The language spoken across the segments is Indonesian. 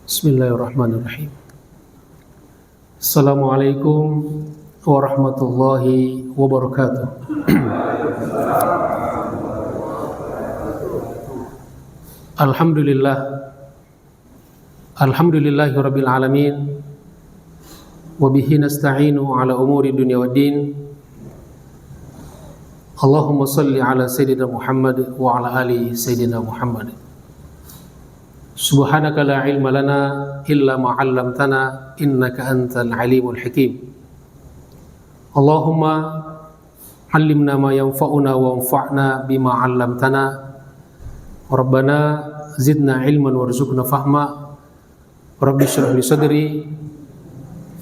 Bismillahirrahmanirrahim. Assalamualaikum warahmatullahi wabarakatuh. Alhamdulillahirabbil alamin. Wa bihi nasta'inu ala umuri dunya waddin. Allahumma salli ala sayyidina Muhammad wa ala ali sayyidina Muhammad. Subhanaka la ilma lana illa ma 'allamtana innaka antal alimul hakim. Allahumma 'allimna ma yanfa'una wa anfa'na bima 'allamtana. Rabbana zidna ilman warzuqna fahma. Rabbi shrah li sadri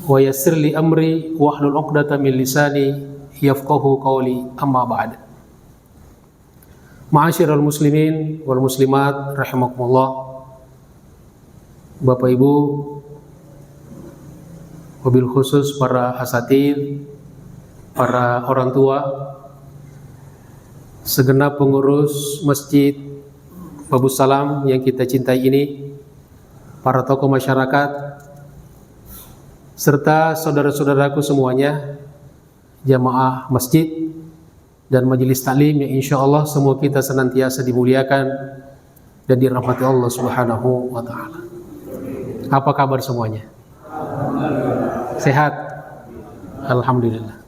wa yassir li amri wahlul 'uqdatam min lisani yafqahu qawli, amma ba'd. Ma'asyiral muslimin wal muslimat rahimakumullah. Bapak Ibu, wabil khusus para asatidz, para orang tua, segenap pengurus Masjid Babus Salam yang kita cintai ini, para tokoh masyarakat, serta saudara-saudaraku semuanya, jamaah masjid dan majelis taklim yang insya Allah semua kita senantiasa dimuliakan dan dirahmati Allah Subhanahu wa Ta'ala. Apa kabar semuanya? Sehat? Alhamdulillah.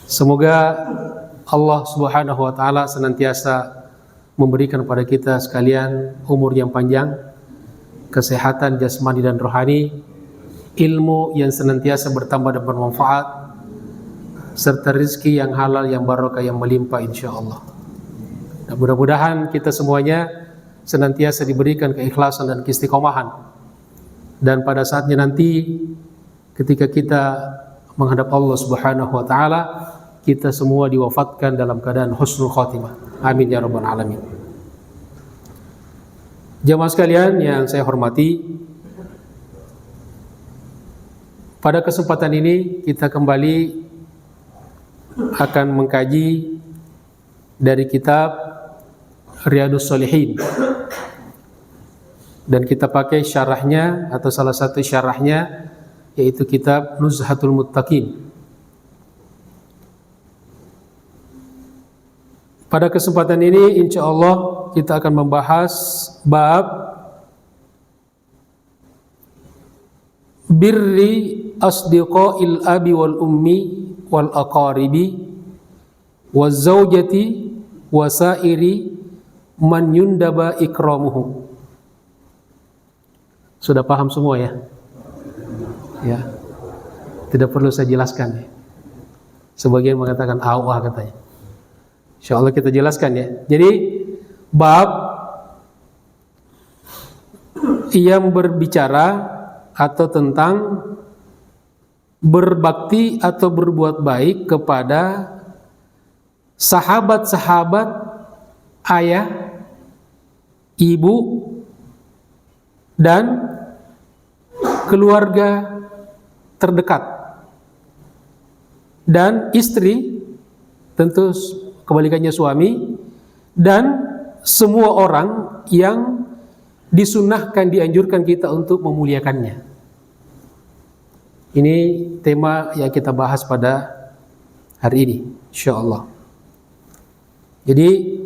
Semoga Allah Subhanahu wa Ta'ala senantiasa memberikan pada kita sekalian umur yang panjang, kesehatan jasmani dan rohani, ilmu yang senantiasa bertambah dan bermanfaat, serta rezeki yang halal, yang barokah, yang melimpah insya Allah. Dan mudah-mudahan kita semuanya senantiasa diberikan keikhlasan dan keistiqomahan. Dan pada saatnya nanti ketika kita menghadap Allah Subhanahu wa Ta'ala, kita semua diwafatkan dalam keadaan husnul khotimah. Amin ya rabbal alamin. Jamaah sekalian yang saya hormati, pada kesempatan ini kita kembali akan mengkaji dari kitab Riyadhus Shalihin, dan kita pakai syarahnya atau salah satu syarahnya yaitu kitab Nuzhatul Muttaqin. Pada kesempatan ini insya Allah kita akan membahas bab birri asdiqail abi wal ummi wal aqaribi waz zaujati wasairi man yundaba ikramuhu. Sudah paham semua ya? Ya. Tidak perlu saya jelaskan ya. Sebagian mengatakan awah katanya. Insya Allah kita jelaskan ya. Jadi bab yang berbicara atau tentang berbakti atau berbuat baik kepada sahabat-sahabat, ayah, ibu, dan keluarga terdekat, dan istri, tentu kebalikannya suami, dan semua orang yang disunnahkan, dianjurkan kita untuk memuliakannya. Ini tema yang kita bahas pada hari ini, insya Allah. Jadi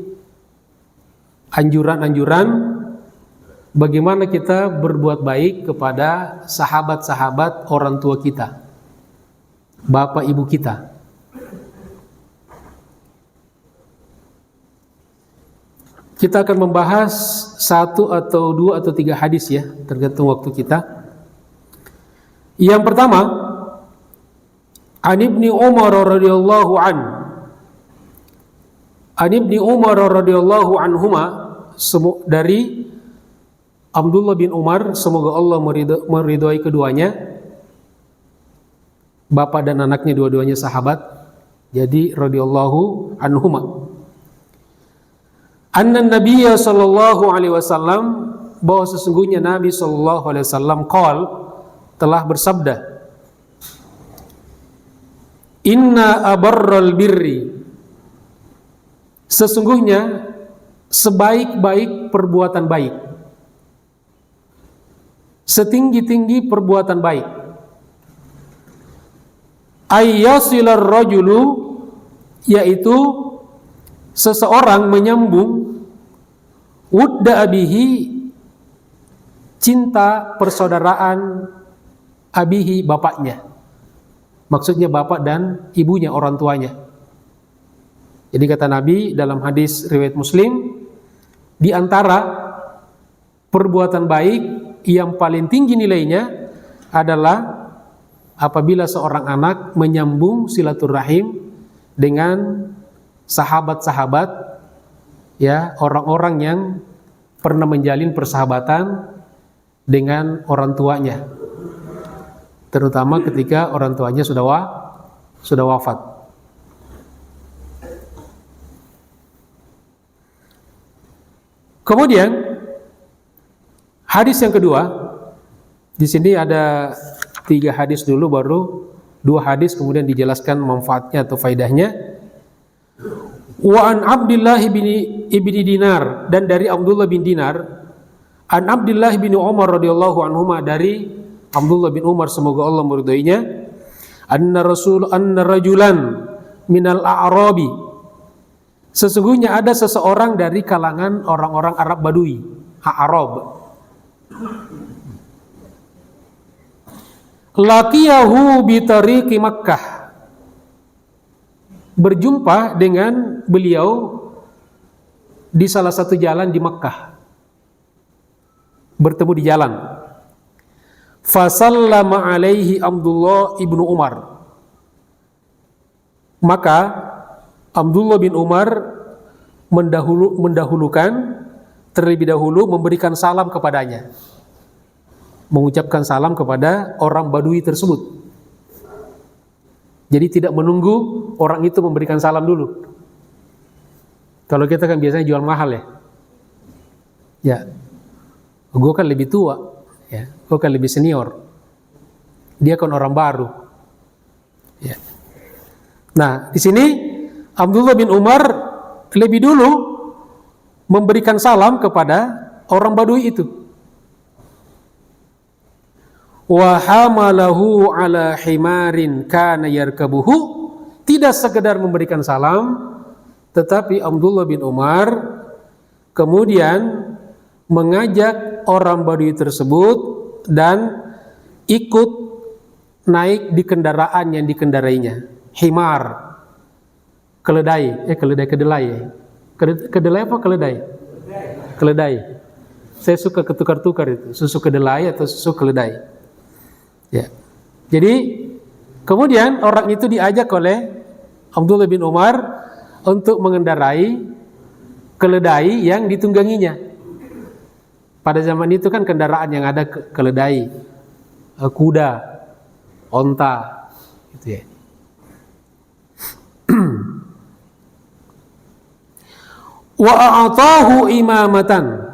anjuran-anjuran bagaimana kita berbuat baik kepada sahabat-sahabat orang tua kita, bapak ibu kita. Kita akan membahas satu atau dua atau tiga hadis ya, tergantung waktu kita. Yang pertama, An Ibni Umar radhiyallahu anhuma, dari Abdullah bin Umar, semoga Allah meridhai keduanya, bapak dan anaknya dua-duanya sahabat, jadi radhiyallahu anhuma. Anna Nabiyya sallallahu alaihi wasallam, bahwa sesungguhnya Nabi sallallahu alaihi wasallam telah bersabda, Inna abarral birri, sesungguhnya sebaik-baik perbuatan baik, setinggi-tinggi perbuatan baik. Ayyasilar rajulu, yaitu seseorang menyambung wudda abihi, cinta persaudaraan abihi, bapaknya. Maksudnya bapak dan ibunya, orang tuanya. Jadi kata Nabi dalam hadis riwayat Muslim, di antara perbuatan baik yang paling tinggi nilainya adalah apabila seorang anak menyambung silaturahim dengan sahabat-sahabat, ya, orang-orang yang pernah menjalin persahabatan dengan orang tuanya, terutama ketika orang tuanya sudah wafat. Kemudian hadis yang kedua, di sini ada 3 hadis dulu, baru 2 hadis kemudian dijelaskan manfaatnya atau faidahnya. Wa an Abdullah ibni Dinar, dan dari Abdullah bin Dinar, an Abdullah bin Umar radhiyallahu anhuma, dari Abdullah bin Umar semoga Allah meridainya, anna rajulan minal a'rabi, sesungguhnya ada seseorang dari kalangan orang-orang Arab Badui, A'rab, laqiyahu bi tariqi Makkah, berjumpa dengan beliau di salah satu jalan di Makkah, bertemu di jalan. Fasallama alaihi Abdullah ibnu Umar, maka Abdullah bin Umar mendahulukan terlebih dahulu memberikan salam kepadanya, mengucapkan salam kepada orang Badui tersebut. Jadi tidak menunggu orang itu memberikan salam dulu. Kalau kita kan biasanya jual mahal ya. Ya, gue kan lebih tua, ya, gue kan lebih senior. Dia kan orang baru. Ya. Nah, di sini Abdullah bin Umar lebih dulu memberikan salam kepada orang Badui itu. Wa hamalahu ala himarin kana yarkabuhu, tidak sekedar memberikan salam, tetapi Abdullah bin Umar kemudian mengajak orang Badui tersebut dan ikut naik di kendaraan yang dikendarainya. Himar, keledai apa keledai? Keledai. Saya suka ketukar-tukar itu, susu kedelai atau susu keledai. Ya. Jadi kemudian orang itu diajak oleh Abdullah bin Umar untuk mengendarai keledai yang ditungganginya. Pada zaman itu kan kendaraan yang ada keledai, kuda, onta, gitu ya. Wa a'tahu imamatan,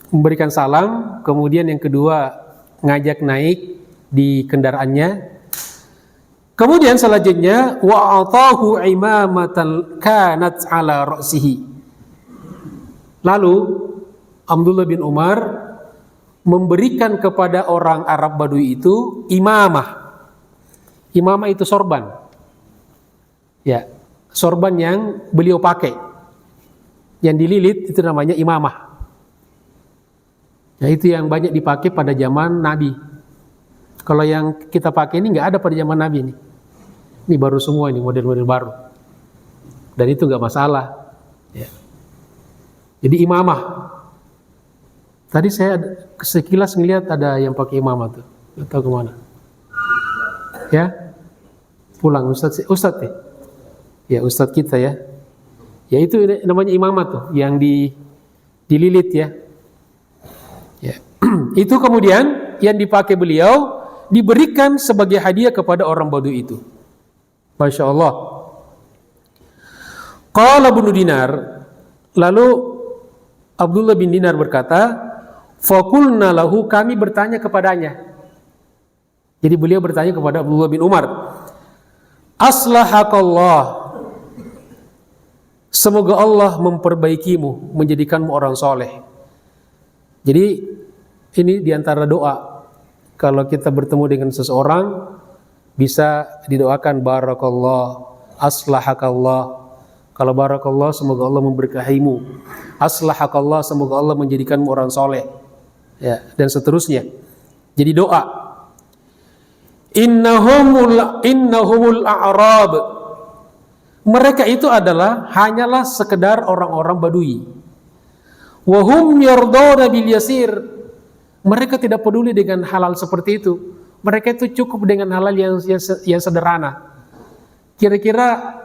memberikan salam, kemudian yang kedua ngajak naik di kendaraannya. Kemudian selanjutnya wa a'tahu imamatan kanat ala ra'sihi. Lalu Abdullah bin Umar memberikan kepada orang Arab Badui itu imamah. Imamah itu sorban. Ya, sorban yang beliau pakai, yang dililit, itu namanya imamah. Nah, itu yang banyak dipakai pada zaman Nabi. Kalau yang kita pakai ini nggak ada pada zaman Nabi ini. Ini baru semua, ini model-model baru. Dan itu nggak masalah. Ya. Jadi imamah. Tadi saya sekilas ngelihat ada yang pakai imamah tuh. Nggak tahu kemana. Ya, pulang Ustadz ya. Ya Ustadz kita ya. Ya itu namanya imamah tuh, yang dililit ya. Ya. Itu kemudian yang dipakai beliau diberikan sebagai hadiah kepada orang Badui itu. Masya Allah. Qala Ibnu Dinar, lalu Abdullah bin Dinar berkata, faqulna lahu, kami bertanya kepadanya. Jadi beliau bertanya kepada Abdullah bin Umar, aslahakallah, semoga Allah memperbaikimu, menjadikanmu orang soleh. Jadi Ini diantara doa. Kalau kita bertemu dengan seseorang, bisa didoakan barakallah, aslahakallah. Kalau barakallah, semoga Allah memberkahimu. Aslahakallah, semoga Allah menjadikanmu orang soleh. Ya, dan seterusnya. Jadi doa. Innahumul a'rab. Mereka itu hanyalah sekedar orang-orang Badui. Wahum yardawna bil yasir. Mereka tidak peduli dengan halal seperti itu. Mereka itu cukup dengan halal yang sederhana. Kira-kira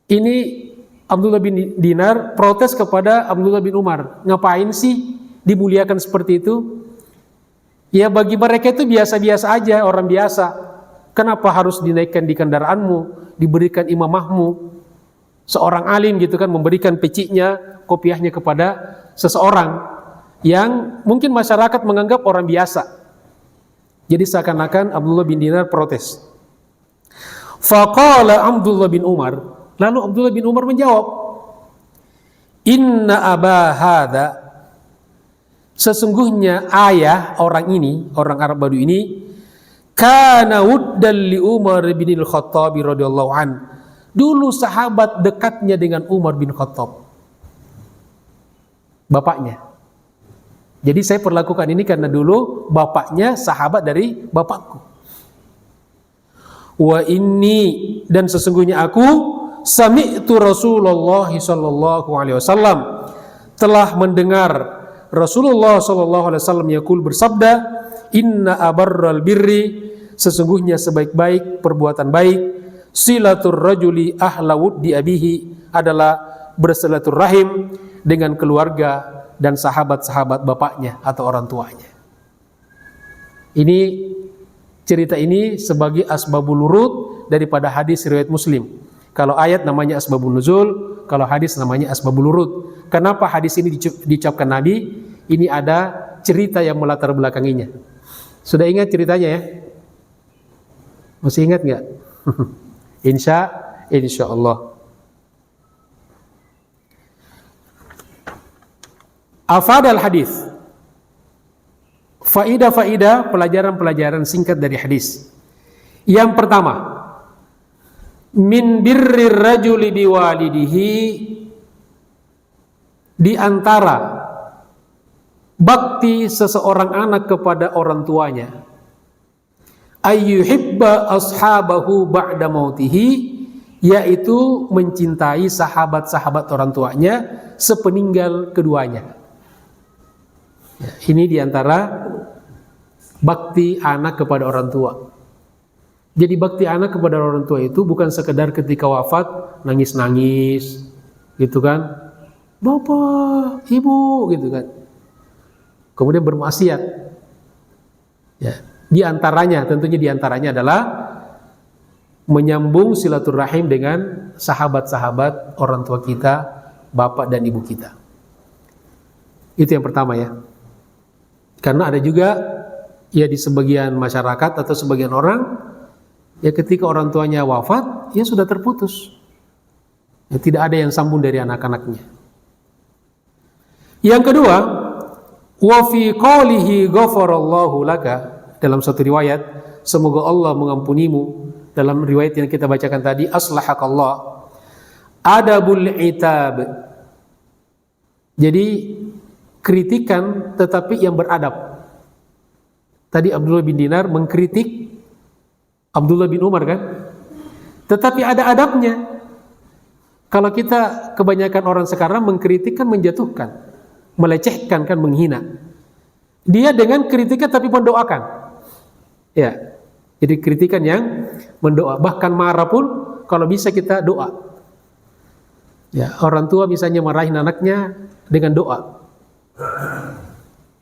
ini Abdullah bin Dinar protes kepada Abdullah bin Umar. Ngapain sih dimuliakan seperti itu? Ya bagi mereka itu biasa-biasa aja, orang biasa. Kenapa harus dinaikkan di kendaraanmu, diberikan imamahmu? Seorang alim gitu kan, memberikan peciknya, kopiahnya kepada seseorang yang mungkin masyarakat menganggap orang biasa. Jadi seakan-akan Abdullah bin Dinar protes. Faqala Abdullah bin Umar, lalu Abdullah bin Umar menjawab, Inna aba hadha, sesungguhnya ayah orang ini, orang Arab Badui ini, kana wuddan li Umar bin al-Khattab radhiyallahu an. Dulu sahabat dekatnya dengan Umar bin Khattab, bapaknya. Jadi saya perlakukan ini karena dulu bapaknya sahabat dari bapakku. Wa inni, dan sesungguhnya aku sami'tu Rasulullah sallallahu alaihi wasallam, telah mendengar Rasulullah sallallahu alaihi wasallam yaqul, bersabda, inna abarral birri, sesungguhnya sebaik-baik perbuatan baik, silatur rajuli ahla wuddi abihi, adalah bersilaturahim dengan keluarga dan sahabat-sahabat bapaknya atau orang tuanya. Ini cerita ini sebagai asbabul wurud daripada hadis riwayat Muslim. Kalau ayat namanya asbabun nuzul, kalau hadis namanya asbabul wurud. Kenapa hadis ini diucapkan Nabi? Ini ada cerita yang melatar belakanginya. Sudah ingat ceritanya ya? Masih ingat nggak? Insya Allah. Afadal hadis. Faidah-faidah, pelajaran-pelajaran singkat dari hadis. Yang pertama, min birrir rajuli biwalidihi, di antara bakti seseorang anak kepada orang tuanya, ayyuhibba ashabahu ba'da mautihi, yaitu mencintai sahabat-sahabat orang tuanya sepeninggal keduanya. Ini diantara bakti anak kepada orang tua. Jadi bakti anak kepada orang tua itu bukan sekedar ketika wafat nangis-nangis gitu kan, bapak, ibu gitu kan, kemudian bermaksiat. Ya, tentunya diantaranya adalah menyambung silaturahim dengan sahabat-sahabat orang tua kita, bapak dan ibu kita. Itu yang pertama ya. Karena ada juga ya di sebagian masyarakat atau sebagian orang, ya ketika orang tuanya wafat, ya sudah terputus. Ya, tidak ada yang sambung dari anak-anaknya. Yang kedua, wa fi qawlihi ghafarallahu laka, dalam satu riwayat, semoga Allah mengampunimu. Dalam riwayat yang kita bacakan tadi, aslahakallah, adabul itab. Jadi kritikan tetapi yang beradab. Tadi Abdullah bin Dinar mengkritik Abdullah bin Umar kan, tetapi ada adabnya. Kalau kita kebanyakan orang sekarang mengkritik kan menjatuhkan, melecehkan kan, menghina. Dia dengan kritikan tapi mendoakan. Ya, jadi kritikan yang mendoa. Bahkan marah pun kalau bisa kita doa. Ya, orang tua misalnya marahin anaknya dengan doa.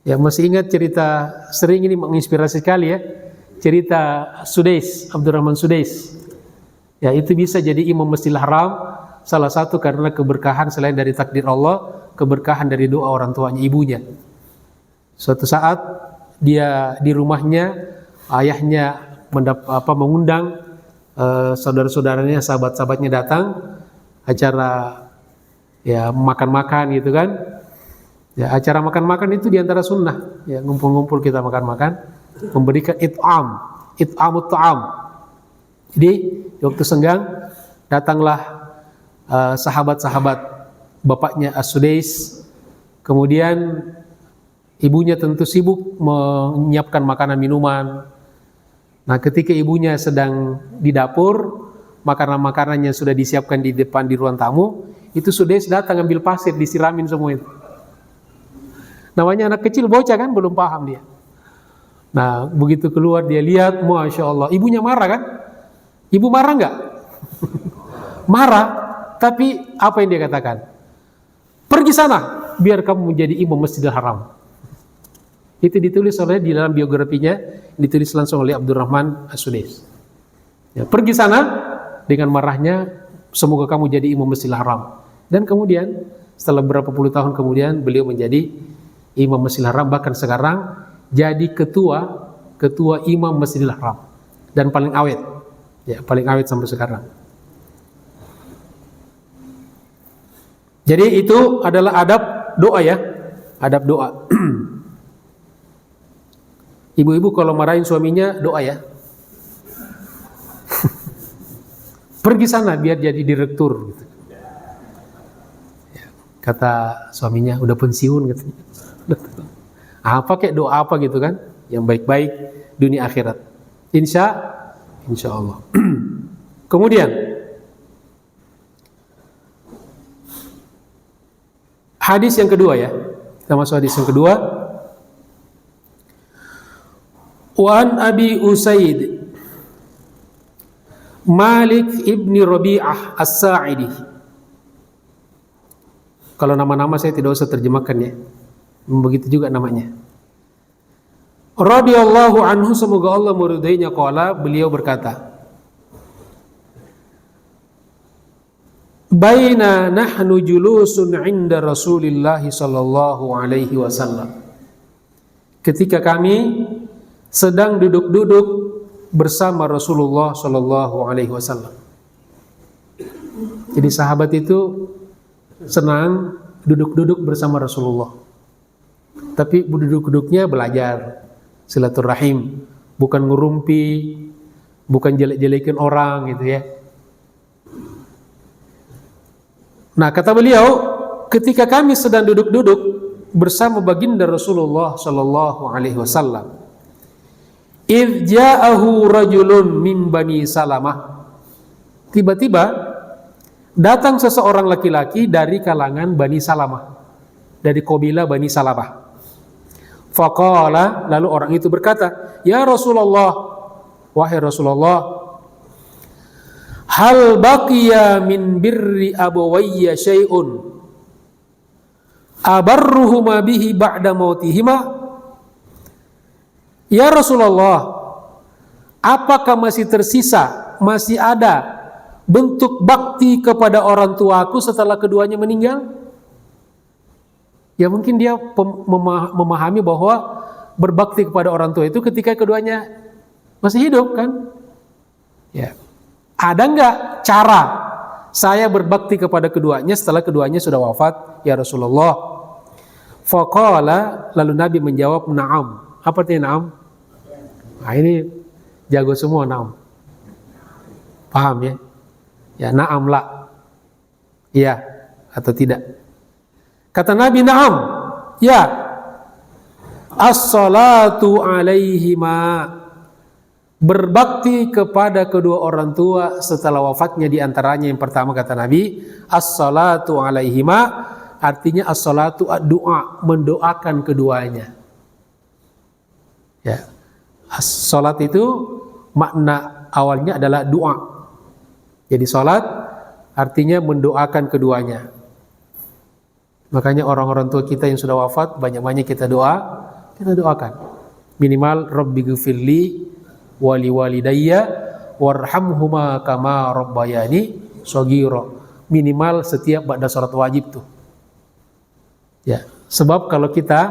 Ya, masih ingat cerita, sering ini menginspirasi sekali ya, cerita Sudais, Abdurrahman Sudais. Ya, itu bisa jadi imam Masjidil Haram, salah satu karena keberkahan selain dari takdir Allah, keberkahan dari doa orang tuanya, ibunya. Suatu saat dia di rumahnya, ayahnya mengundang saudara-saudaranya, sahabat-sahabatnya datang, acara ya makan-makan gitu kan. Ya, acara makan-makan itu diantara sunnah. Ya, ngumpul-ngumpul kita makan-makan, memberikan it'amut ta'am. Jadi di waktu senggang datanglah sahabat-sahabat bapaknya As-Sudais, kemudian ibunya tentu sibuk menyiapkan makanan minuman. Nah, ketika ibunya sedang di dapur, makanan-makanan yang sudah disiapkan di depan di ruang tamu, itu Sudais datang ambil pasir, disiramin semua itu. Namanya anak kecil, bocah kan, belum paham dia. Nah, begitu keluar dia lihat, Masya Allah, ibunya marah kan? Ibu marah nggak? Marah, tapi apa yang dia katakan? Pergi sana, biar kamu menjadi imam Masjidil Haram. Itu ditulis oleh di dalam biografinya, ditulis langsung oleh Abdurrahman As-Sudais. Ya, pergi sana dengan marahnya, semoga kamu jadi imam Masjidil Haram. Dan kemudian setelah beberapa puluh tahun kemudian beliau menjadi imam Masjidil Haram, bahkan sekarang jadi ketua imam Masjidil Haram dan paling awet. Ya, paling awet sampai sekarang. Jadi itu adalah adab doa ya, adab doa. Ibu-ibu kalau marahin suaminya doa ya. Pergi sana biar jadi direktur gitu. Ya, kata suaminya udah pensiun katanya. Apa kayak doa apa gitu kan, yang baik-baik dunia akhirat. Insya Allah. Kemudian hadis yang kedua ya. Kita masuk hadis yang kedua. Wa an Abi Usaid Malik ibni Rabi'ah As-Sa'idi. Kalau nama-nama saya tidak usah terjemahkan ya. Begitu juga namanya. Radhiyallahu anhu, semoga Allah meridainya, qala, beliau berkata, Baina nahnu julusun 'inda Rasulillah sallallahu alaihi wasallam. Ketika kami sedang duduk-duduk bersama Rasulullah sallallahu alaihi wasallam. Jadi sahabat itu senang duduk-duduk bersama Rasulullah. Tapi duduk-duduknya belajar silaturahim, bukan ngurumpi, bukan jelek-jelekin orang gitu ya. Nah, kata beliau, ketika kami sedang duduk-duduk bersama baginda Rasulullah sallallahu alaihi wasallam, idh ja'ahu rajulun min Bani Salamah. Tiba-tiba datang seseorang laki-laki dari kalangan Bani Salamah, dari kabilah Bani Salamah. Faqala, lalu orang itu berkata, Ya Rasulullah, wahai Rasulullah, hal baqiya min birri abawayya syai'un abarruhuma bihi ba'da mautihima. Ya Rasulullah, apakah masih tersisa, masih ada bentuk bakti kepada orang tuaku setelah keduanya meninggal? Ya mungkin dia memahami bahwa berbakti kepada orang tua itu ketika keduanya masih hidup kan? Ya. Ada enggak cara saya berbakti kepada keduanya setelah keduanya sudah wafat, ya Rasulullah? Faqala, lalu Nabi menjawab, na'am. Apa artinya na'am? Nah, ini jago semua na'am. Paham ya? Ya, na'am la. Iya atau tidak? Kata Nabi, na'am. Ya. As-salatu alaihima. Berbakti kepada kedua orang tua setelah wafatnya, diantaranya yang pertama kata Nabi, as-salatu alaihima, artinya as-salatu ad-du'a, mendoakan keduanya. Ya. Salat itu makna awalnya adalah doa. Jadi salat artinya mendoakan keduanya. Makanya orang-orang tua kita yang sudah wafat banyak-banyak kita doakan. Minimal Rabbighfirli wali walidayya warhamhuma kama rabbayani shaghira. Minimal setiap ba'da salat wajib tuh. Ya, sebab kalau kita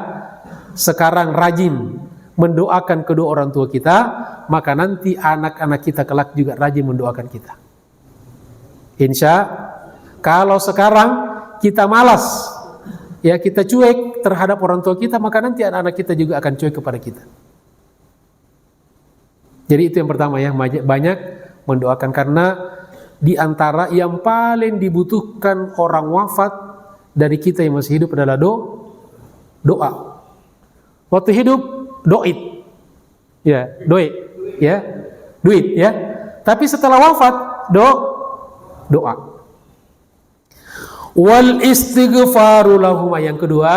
sekarang rajin mendoakan kedua orang tua kita, maka nanti anak-anak kita kelak juga rajin mendoakan kita. Kalau sekarang kita malas, ya kita cuek, cuek terhadap orang tua kita, maka nanti anak-anak kita juga akan cuek kepada kita. Jadi itu yang pertama ya, banyak mendoakan, karena di antara yang paling dibutuhkan orang wafat dari kita yang masih hidup adalah doa. Waktu hidup doit, ya doit, ya duit, ya. Tapi setelah wafat doa. Wal istighfaru lahum. Yang kedua,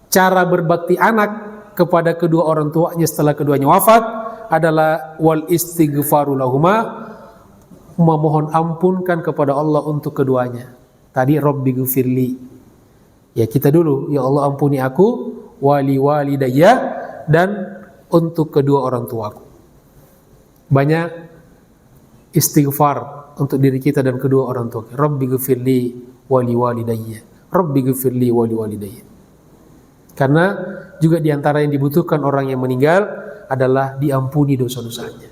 cara berbakti anak kepada kedua orang tuanya setelah keduanya wafat adalah wal istighfaru lahuma, memohon ampunkan kepada Allah untuk keduanya. Tadi Rabbi ghfirli, ya kita dulu, ya Allah ampuni aku, wali walidayya, dan untuk kedua orang tuaku. Banyak istighfar untuk diri kita dan kedua orang tua. Rabbi ghfirli wali walidayya, Rabbi ghfirli wali walidayya. Karena juga diantara yang dibutuhkan orang yang meninggal adalah diampuni dosa-dosanya.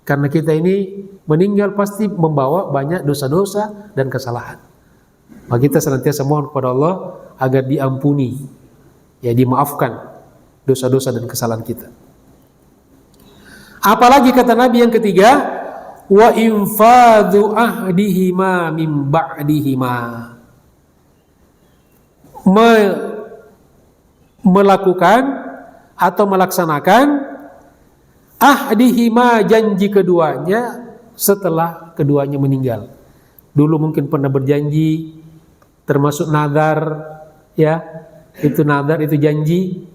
Karena kita ini meninggal pasti membawa banyak dosa-dosa dan kesalahan. Maka kita senantiasa mohon kepada Allah agar diampuni, ya dimaafkan dosa-dosa dan kesalahan kita. Apalagi kata Nabi yang ketiga, wa infadhu ahdihima min ba'dihima, melakukan atau melaksanakan ahdihima, janji keduanya setelah keduanya meninggal. Dulu mungkin pernah berjanji, termasuk nadar, ya itu nadar, itu janji.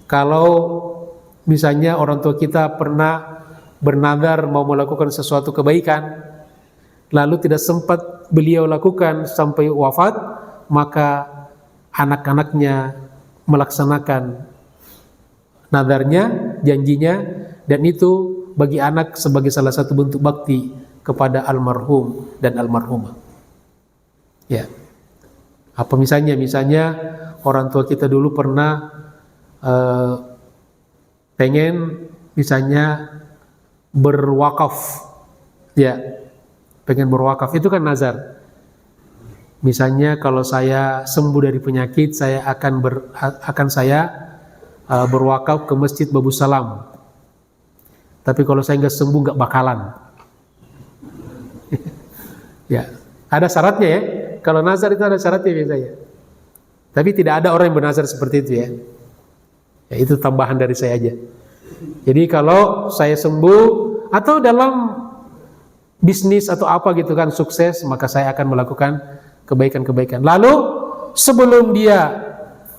Kalau misalnya orang tua kita pernah bernadar mau melakukan sesuatu kebaikan, lalu tidak sempat beliau lakukan sampai wafat, maka anak-anaknya melaksanakan nadarnya, janjinya, dan itu bagi anak sebagai salah satu bentuk bakti kepada almarhum dan almarhumah. Ya. Apa misalnya orang tua kita dulu pernah pengen misalnya berwakaf, ya, pengen berwakaf, itu kan nazar. Misalnya kalau saya sembuh dari penyakit, saya akan berwakaf ke Masjid Babu Salam. Tapi kalau saya nggak sembuh, nggak bakalan. Ya, ada syaratnya ya. Kalau nazar itu ada syaratnya biasanya. Tapi tidak ada orang yang bernazar seperti itu ya. Ya itu tambahan dari saya aja. Jadi kalau saya sembuh atau dalam bisnis atau apa gitu kan sukses, maka saya akan melakukan kebaikan-kebaikan. Lalu sebelum dia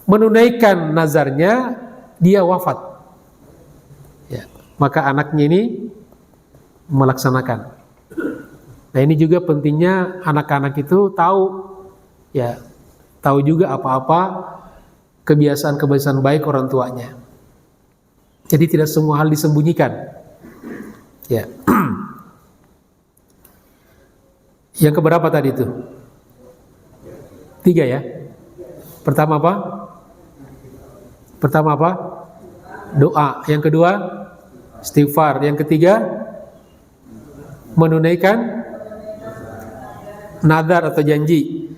menunaikan nazarnya, dia wafat. Ya, maka anaknya ini melaksanakan. Nah ini juga pentingnya anak-anak itu tahu, ya, tahu juga apa-apa kebiasaan-kebiasaan baik orang tuanya. Jadi tidak semua hal disembunyikan. Ya. Yang keberapa tadi itu? 3 ya. Pertama apa? Doa. Yang kedua, istighfar. Yang ketiga, menunaikan nadar atau janji.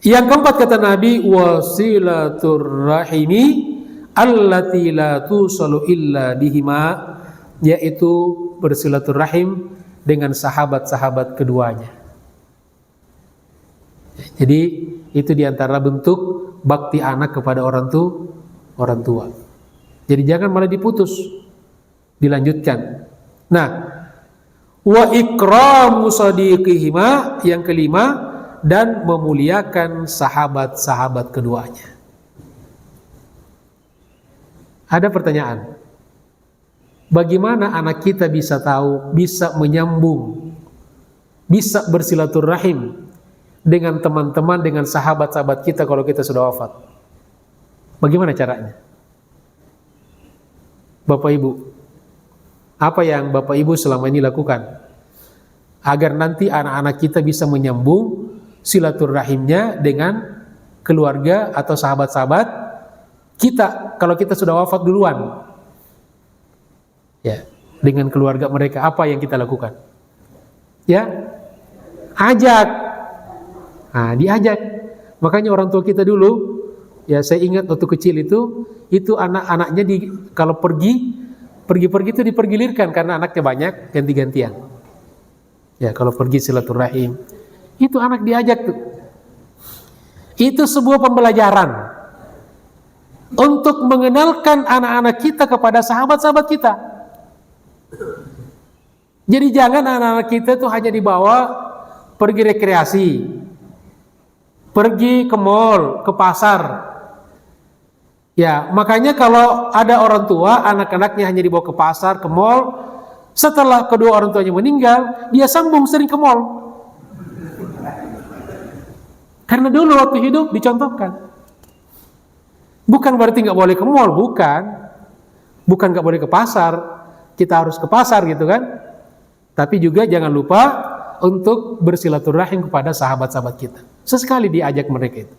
Yang keempat kata Nabi, wasilatur rahimi allati la tusalu illa bihima, yaitu bersilaturahim dengan sahabat-sahabat keduanya. Jadi itu diantara bentuk bakti anak kepada orang tua. Jadi jangan malah diputus, dilanjutkan. Nah, wa ikramu sadiqihima, yang kelima, dan memuliakan sahabat-sahabat keduanya. Ada pertanyaan, bagaimana anak kita bisa tahu, bisa menyambung, bisa bersilaturahim dengan teman-teman, dengan sahabat-sahabat kita kalau kita sudah wafat? Bagaimana caranya? Bapak Ibu, apa yang Bapak Ibu selama ini lakukan agar nanti anak-anak kita bisa menyambung silaturahimnya dengan keluarga atau sahabat-sahabat kita kalau kita sudah wafat duluan? Ya, dengan keluarga mereka apa yang kita lakukan? Ya, ajak. Nah, diajak. Makanya orang tua kita dulu Ya, saya ingat waktu kecil itu anak-anaknya kalau pergi itu dipergilirkan karena anaknya banyak, ganti-gantian. Ya, kalau pergi silaturahim, itu anak diajak tuh. Itu sebuah pembelajaran untuk mengenalkan anak-anak kita kepada sahabat-sahabat kita. Jadi jangan anak-anak kita tuh hanya dibawa pergi rekreasi, pergi ke mall, ke pasar. Ya, makanya kalau ada orang tua, anak-anaknya hanya dibawa ke pasar, ke mall, setelah kedua orang tuanya meninggal, dia sambung sering ke mall. Karena dulu waktu hidup dicontohkan. Bukan berarti nggak boleh ke mall, bukan nggak boleh ke pasar, kita harus ke pasar gitu kan. Tapi juga jangan lupa untuk bersilaturahim kepada sahabat-sahabat kita. Sesekali diajak mereka itu,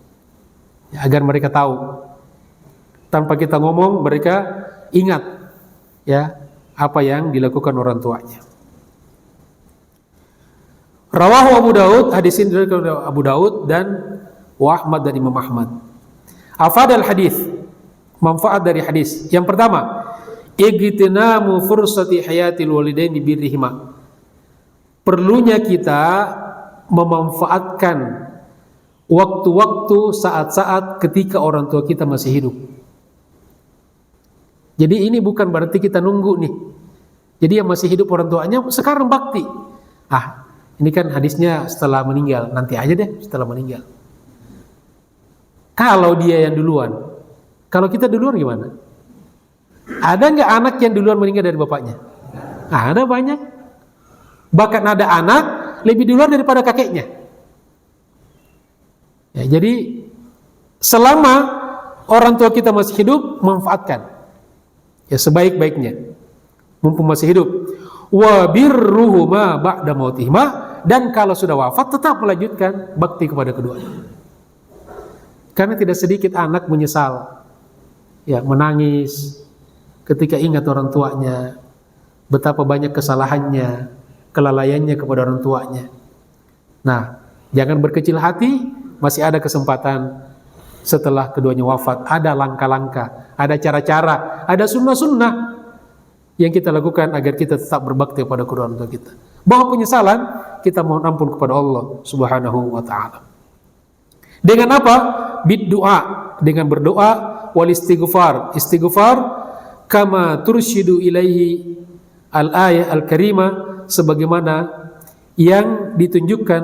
ya, agar mereka tahu. Tanpa kita ngomong, mereka ingat ya apa yang dilakukan orang tuanya. Rawahu Abu Daud, hadis ini dari Abu Daud dan Ahmad dan Imam Ahmad. Afadal hadis, manfaat dari hadis. Yang pertama, igtinamu fursati hayatil walidain birrihima. Perlunya kita memanfaatkan waktu-waktu, saat-saat ketika orang tua kita masih hidup. Jadi ini bukan berarti kita nunggu nih. Jadi yang masih hidup orang tuanya sekarang bakti. Ini kan hadisnya setelah meninggal, nanti aja deh setelah meninggal. Kalau dia yang duluan, kalau kita duluan gimana? Ada nggak anak yang duluan meninggal dari bapaknya? Ada banyak. Bahkan ada anak lebih duluan daripada kakeknya. Ya, jadi selama orang tua kita masih hidup, manfaatkan ya sebaik-baiknya mumpung masih hidup. Wa birruhuma ba'da mautihima, dan kalau sudah wafat tetap melanjutkan bakti kepada keduanya. Karena tidak sedikit anak menyesal, ya, menangis ketika ingat orang tuanya, betapa banyak kesalahannya, kelalaiannya kepada orang tuanya. Nah, jangan berkecil hati, masih ada kesempatan setelah keduanya wafat. Ada langkah-langkah, ada cara-cara, ada sunnah-sunnah yang kita lakukan agar kita tetap berbakti kepada kedua orang tua kita. Bahwa penyesalan, kita mohon ampun kepada Allah Subhanahu wa ta'ala. Dengan apa? Biddu'a, dengan berdoa, wal istighfar. Istighfar kama tursyidu ilaihi al-ayah al-karimah, sebagaimana yang ditunjukkan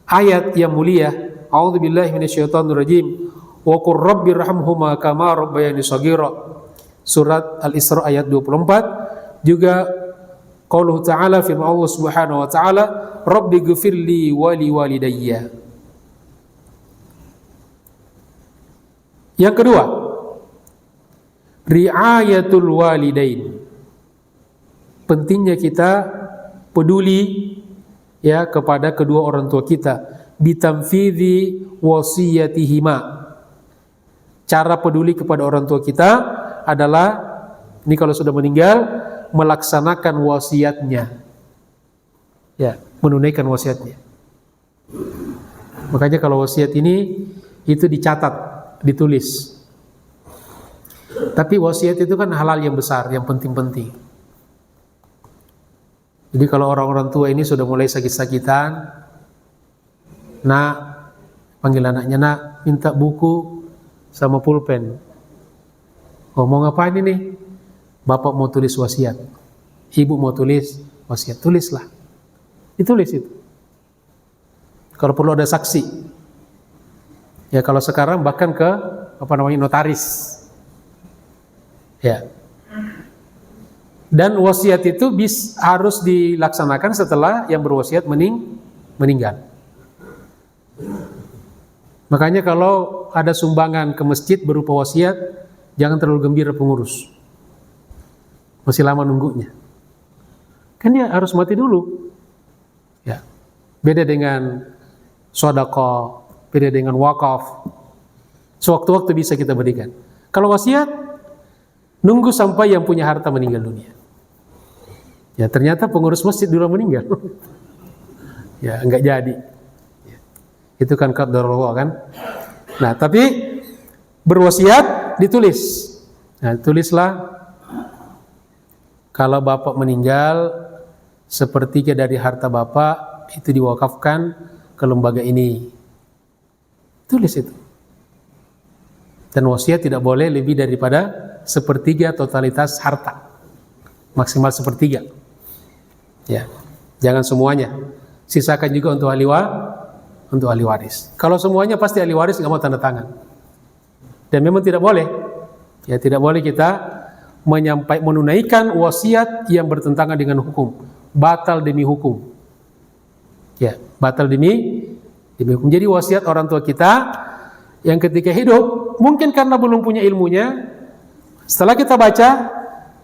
ayat yang mulia. A'udzubillahi minasyaitonirrajim. Wa qur rabbirhamhuma kama rabbayani shaghira. Surat Al-Isra ayat 24. Juga qauluhu ta'ala, firman Allah Subhanahu wa ta'ala, rabbighfirli wa liwalidayya. Yang kedua, ri'ayatul walidain. Pentingnya kita peduli ya kepada kedua orang tua kita, bitamfidhi wasiyatihima. Cara peduli kepada orang tua kita adalah, ini kalau sudah meninggal, melaksanakan wasiatnya, ya, menunaikan wasiatnya. Makanya kalau wasiat ini itu dicatat, ditulis. Tapi wasiat itu kan hal-hal yang besar, yang penting-penting. Jadi kalau orang-orang tua ini sudah mulai sakit-sakitan, nak, panggil anaknya, nak, minta buku sama pulpen. Ngomong apa ini nih? Bapak mau tulis wasiat, ibu mau tulis wasiat, tulislah. Ditulis itu. Kalau perlu ada saksi. Ya, kalau sekarang bahkan ke notaris. Ya. Dan wasiat itu harus dilaksanakan setelah yang berwasiat meninggal. Makanya kalau ada sumbangan ke masjid berupa wasiat, jangan terlalu gembira pengurus. Masih lama nunggunya. Kan dia harus mati dulu. Ya. Beda dengan sedekah, beda dengan wakaf. Sewaktu-waktu bisa kita berikan. Kalau wasiat, nunggu sampai yang punya harta meninggal dunia. Ya, ternyata pengurus masjid dulu meninggal. Ya, enggak jadi. Ya. Itu kan qadarullah kan. Nah, tapi berwasiat ditulis. Nah, tulislah kalau bapak meninggal, sepertiga dari harta bapak itu diwakafkan ke lembaga ini. Tulis itu. Dan wasiat tidak boleh lebih daripada sepertiga totalitas harta. Maksimal sepertiga. Ya, jangan semuanya. Sisakan juga untuk ahli waris. Kalau semuanya pasti ahli waris nggak mau tanda tangan. Dan memang tidak boleh. Ya, tidak boleh kita menunaikan wasiat yang bertentangan dengan hukum, batal demi hukum. Ya, batal demi hukum. Jadi wasiat orang tua kita yang ketika hidup mungkin karena belum punya ilmunya, setelah kita baca,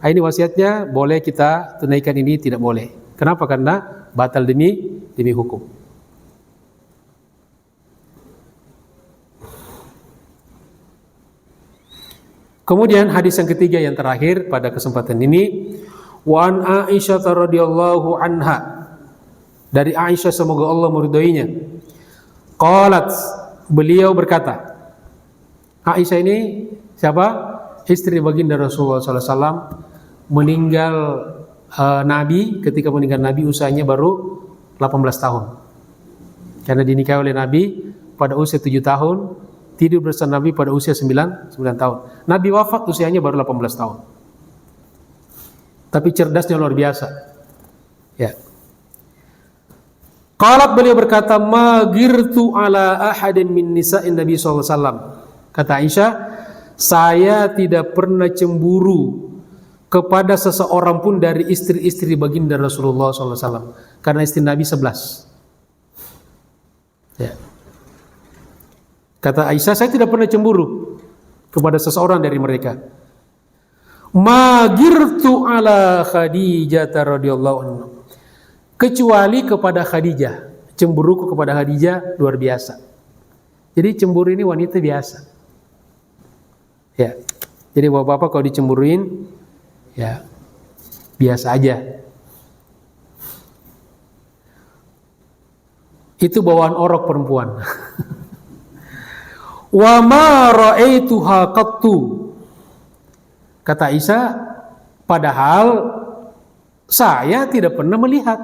ini wasiatnya boleh kita tunaikan, ini tidak boleh. Kenapa? Karena batal demi hukum. Kemudian hadis yang ketiga yang terakhir pada kesempatan ini, wa an Aisyah radhiyallahu anha, dari Aisyah semoga Allah meridhoinya. Qalat, beliau berkata, Aisyah ini siapa? Istri baginda Rasulullah SAW, meninggal Nabi, ketika meninggal Nabi usianya baru 18 tahun. Karena dinikahi oleh Nabi pada usia 7 tahun, tidur bersama Nabi pada usia 9 tahun. Nabi wafat usianya baru 18 tahun. Tapi cerdasnya luar biasa. Ya. Qalat, beliau berkata, ma girtu ala ahadin min nisa'in Nabi sallallahu alaihi wasallam. Kata Aisyah, saya tidak pernah cemburu kepada seseorang pun dari istri-istri baginda Rasulullah sallallahu alaihi wasallam. Karena istri Nabi 11. Ya. Kata Aisyah, saya tidak pernah cemburu kepada seseorang dari mereka. Ma girtu ala Khadijah radhiyallahu anha, kecuali kepada Khadijah. Cemburuku kepada Khadijah luar biasa. Jadi cemburu ini wanita biasa. Ya. Jadi bapak-bapak kalau dicemburuin, ya biasa aja. Itu bawaan orok perempuan. Wa ma ra'aituha qattu. Kata Aisyah, padahal saya tidak pernah melihat,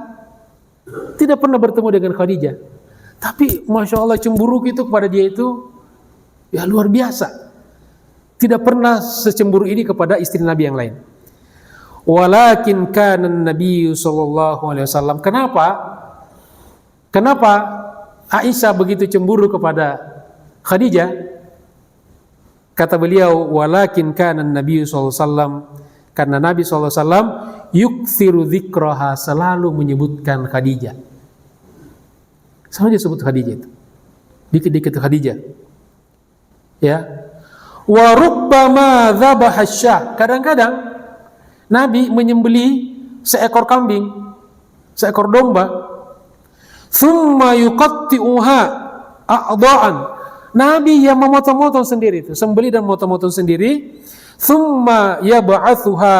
tidak pernah bertemu dengan Khadijah. Tapi Masya Allah cemburu itu kepada dia itu ya luar biasa. Tidak pernah secemburu ini kepada istri Nabi yang lain. Walakin kana Nabi sallallahu alaihi wasallam. Kenapa Aisyah begitu cemburu kepada Khadijah? Kata beliau, walakin kana Nabi sallallahu alaihi wasallam, karena Nabi sallallahu alaihi wasallam yukthiru dzikraha, selalu menyebutkan Khadijah. Selalu disebut Khadijah itu. Dikit-dikit Khadijah. Ya. Wa rubbama dzabaha asy-syah. Kadang-kadang Nabi menyembelih seekor kambing, seekor domba. Tsumma yuqatti'uha a'dha'an. Nabi yang memotong-motong sendiri itu, sembelih dan motong-motong sendiri. Tsumma yab'atsuha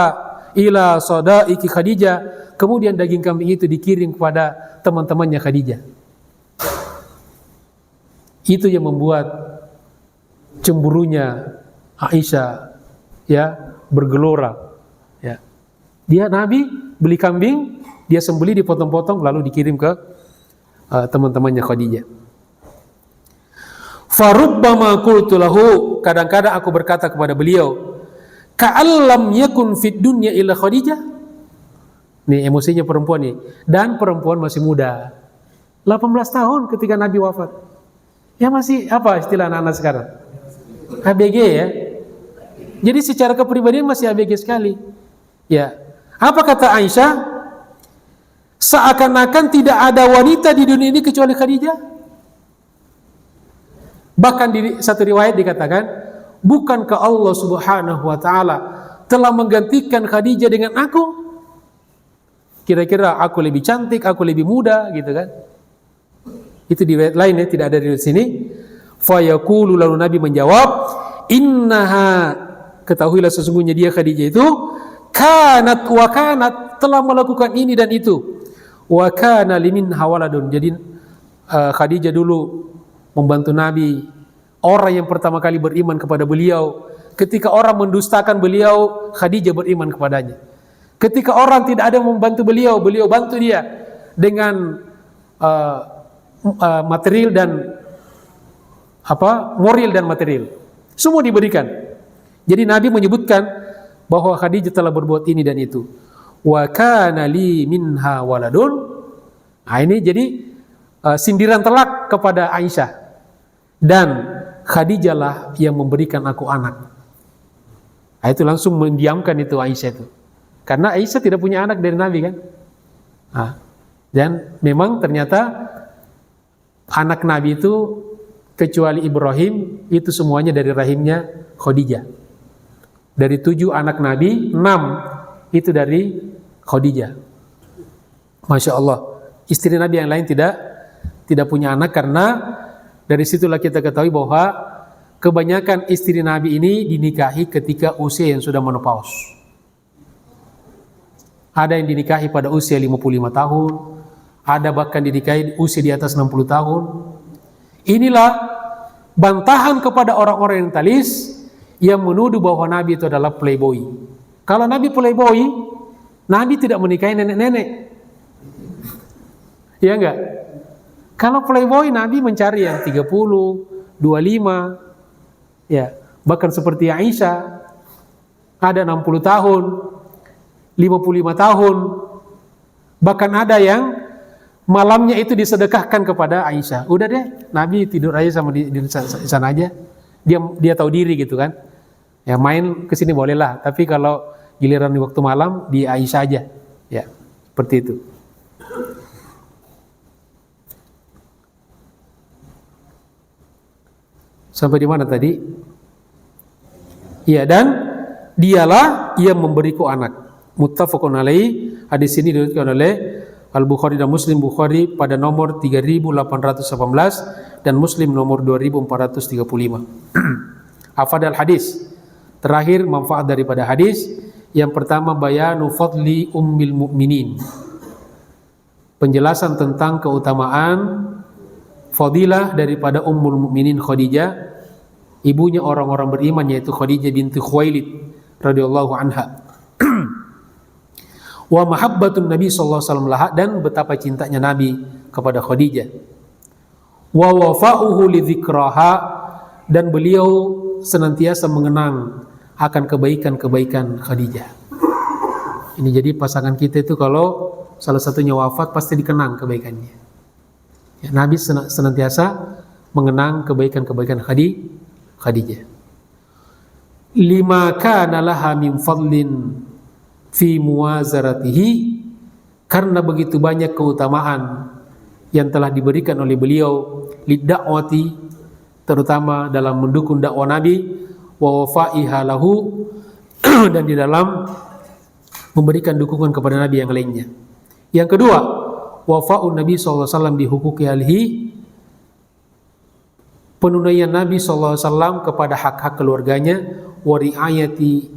ila sadaiki Khadijah. Kemudian daging kambing itu dikirim kepada teman-temannya Khadijah. Itu yang membuat cemburunya Aisyah ya bergelora. Ya. Dia Nabi beli kambing, dia sembelih, dipotong-potong lalu dikirim ke teman-temannya Khadijah. Farubbama qultu lahu, kadang-kadang aku berkata kepada beliau, ka'allam yakun fid dunya illa Khadijah. Nih emosinya perempuan nih, dan perempuan masih muda. 18 tahun ketika Nabi wafat. Ya masih apa istilah anak-anak sekarang? ABG ya. Jadi secara kepribadian masih ABG sekali. Ya. Apa kata Aisyah? Seakan-akan tidak ada wanita di dunia ini kecuali Khadijah. Bahkan di satu riwayat dikatakan, bukankah Allah Subhanahu wa taala telah menggantikan Khadijah dengan aku? Kira-kira aku lebih cantik, aku lebih muda, gitu kan? Itu di riwayat lain ya, tidak ada di sini. Fa yaqulu, lalu Nabi menjawab, innaha, ketahuilah sesungguhnya dia Khadijah itu kanat wa kanat, telah melakukan ini dan itu. Wa kana limin hawaladun. Jadi Khadijah dulu membantu Nabi, orang yang pertama kali beriman kepada beliau. Ketika orang mendustakan beliau, Khadijah beriman kepadanya. Ketika orang tidak ada yang membantu beliau, beliau bantu dia dengan material dan moral dan material. Semua diberikan. Jadi Nabi menyebutkan bahwa Khadijah telah berbuat ini dan itu. Wa kana li minha waladun. Nah, ini jadi sindiran telak kepada Aisyah. Dan Khadijah lah yang memberikan aku anak. Nah, itu langsung mendiamkan itu Aisyah itu. Karena Aisyah tidak punya anak dari Nabi kan. Nah, dan memang ternyata anak Nabi itu kecuali Ibrahim itu semuanya dari rahimnya Khadijah. Dari 7 anak Nabi, 6 itu dari Khadijah. Masya Allah. Istri Nabi yang lain tidak punya anak, karena dari situlah kita ketahui bahwa kebanyakan istri Nabi ini dinikahi ketika usia yang sudah menopause. Ada yang dinikahi pada usia 55 tahun, ada bahkan dinikahi usia di atas 60 tahun. Inilah bantahan kepada orang-orang yang talis yang menuduh bahwa Nabi itu adalah playboy. Kalau Nabi playboy, Nabi tidak menikahi nenek-nenek. Ya enggak? Kalau playboy, Nabi mencari yang 30, 25, ya, bahkan seperti Aisyah ada 60 tahun, 55 tahun, bahkan ada yang malamnya itu disedekahkan kepada Aisyah. Udah deh, Nabi tidur aja sama di sana aja. Dia tahu diri gitu kan. Ya main ke sini bolehlah, tapi kalau giliran di waktu malam di Aisyah aja. Ya, seperti itu. Sampai di mana tadi? Ya, dan dialah yang memberiku anak. Muttafaqun alaih. Hadis ini diriwayatkan oleh Al-Bukhari dan Muslim. Bukhari pada nomor 3818 dan Muslim nomor 2435. Afadal hadis. Terakhir manfaat daripada hadis. Yang pertama, bayanu fadli ummil mu'minin. Penjelasan tentang keutamaan fadilah daripada Ummul Mukminin Khadijah, ibunya orang-orang beriman, yaitu Khadijah binti Khuwailid radhiyallahu anha. Wa mahabbatun Nabi sallallahu alaihi wasallam laha, dan betapa cintanya Nabi kepada Khadijah. Wa wafa'uhu li dzikraha, dan beliau senantiasa mengenang akan kebaikan-kebaikan Khadijah. Ini jadi pasangan kita itu kalau salah satunya wafat pasti dikenang kebaikannya. Ya, Nabi senantiasa mengenang kebaikan-kebaikan Khadijah. Lima kana laha min fadlin fi muwazaratihi, karena begitu banyak keutamaan yang telah diberikan oleh beliau lidakwati, terutama dalam mendukung dakwah Nabi, wa wafaiha lahu, dan di dalam memberikan dukungan kepada Nabi yang lainnya. Yang kedua, wafa'un Nabi SAW bihuquqi ahlihi, penunaian Nabi SAW kepada hak-hak keluarganya, wa ri'ayati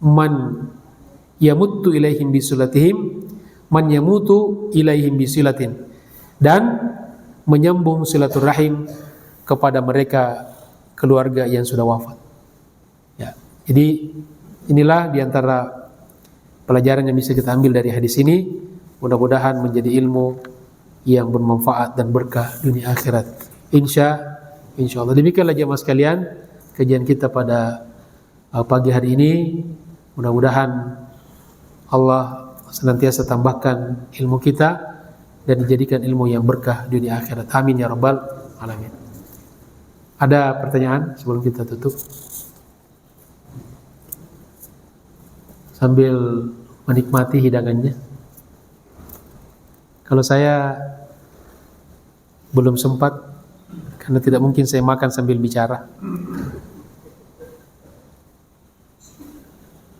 man yamutu ilaihim bisulatihim, man yamutu ilaihim bisilatin, dan menyambung silaturahim kepada mereka keluarga yang sudah wafat. Ya, jadi inilah diantara pelajaran yang bisa kita ambil dari hadis ini. Mudah-mudahan menjadi ilmu yang bermanfaat dan berkah dunia akhirat. Insya Allah. Demikianlah jemaah sekalian kajian kita pada pagi hari ini. Mudah-mudahan Allah senantiasa tambahkan ilmu kita dan dijadikan ilmu yang berkah dunia akhirat. Amin ya rabbal alamin. Ada pertanyaan sebelum kita tutup? Sambil menikmati hidangannya. Kalau saya belum sempat, karena tidak mungkin saya makan sambil bicara.